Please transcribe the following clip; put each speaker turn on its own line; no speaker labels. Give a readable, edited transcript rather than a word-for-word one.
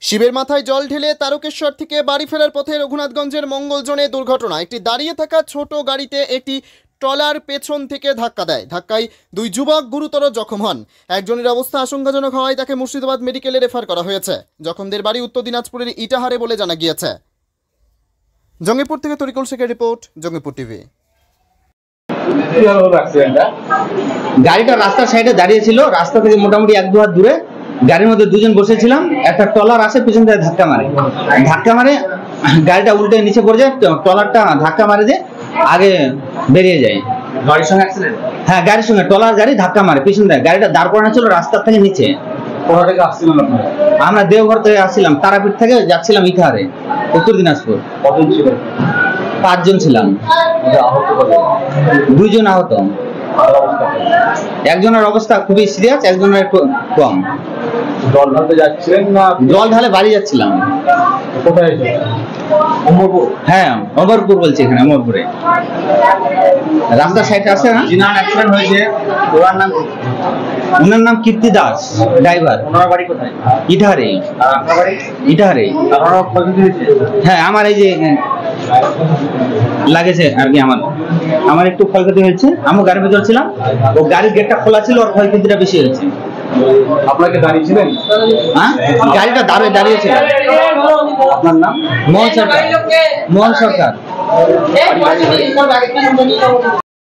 শিবের মাথায় জল ঢেলে তারকেশ্বর থেকে বাড়ি ফেরার পথে রঘুনাথগঞ্জের মঙ্গলজনে দুর্ঘটনা। একটি দাঁড়িয়ে থাকা ছোট গাড়িতে একটি ট্রলার পেছন থেকে ধাক্কা দেয়। ধাক্কায় দুই যুবক গুরুতর জখম হন। একজনের অবস্থা আশঙ্কাজনক হওয়ায় তাকে মুর্শিদাবাদ মেডিকেলে রেফার করা হয়েছে। জখমদের বাড়ি উত্তর দিনাজপুরের ইটাহারে বলে জানা গিয়েছে। জঙ্গিপুর থেকে তরিকুল শেখের রিপোর্ট, জঙ্গিপুর টিভি।
গাড়িটা রাস্তার সাইডে দাঁড়িয়ে ছিল। রাস্তা থেকে মোটামুটি 1-2 হাত দূরে গাড়ির মধ্যে দুজন বসেছিলাম। একটা ট্রলার আসে পিছন থেকে ধাক্কা মারে গাড়িটা উল্টে নিচে পড়ে যায়। ট্রলারটা ধাক্কা মারে যে আগে বেরিয়ে যায়।
গাড়ির সঙ্গে অ্যাক্সিডেন্ট?
হ্যাঁ, গাড়ির সঙ্গে ট্রলার গাড়ি ধাক্কা মারে পিছন থেকে। গাড়িটা দাঁড় করানো ছিল রাস্তার থেকে নিচে।
কোথা থেকে আসছিলেন আপনারা?
আমরা দেওঘর থেকে আসছিলাম, তারাপীঠ থেকে যাচ্ছিলাম ইটাহারে, উত্তর দিনাজপুর।
কতজন ছিলেন?
5 জন ছিলাম।
আহত কত?
2 জন আহত। একজনের অবস্থা খুবই সিরিয়াস, একজনের একটু কম।
জল ঢালতে যাচ্ছিলেন না?
জল ঢালে বাড়ি যাচ্ছিলাম।
কোথায় এসে? অমরপুর?
হ্যাঁ, অমরপুর বলছি, এখানে অমরপুরে। রাস্তার সাইডে আছে না?
যিনার অ্যাক্সিডেন্ট হয়েছে
ওনার নাম কীর্তি দাস, ড্রাইভার।
ওনার বাড়ি কোথায়?
ইটাহারে।
আর আপনার বাড়ি?
ইটাহারে।
আপনারও ক্ষয়ক্ষতি হয়েছে?
হ্যাঁ, আমার এই যে লাগেছে আর কি, আমার একটু ক্ষয়ক্ষতি হয়েছে। আমি গাড়ির ভিতর ছিলাম, ও গাড়ির গেটটা খোলা ছিল, ওর ক্ষয়ক্ষতিটা বেশি হয়েছে।
আপনাকে দাঁড়িয়েছিলেন?
হ্যাঁ, গাড়িটা দাঁড়িয়েছিল।
আপনার নাম?
মোহন সরকার।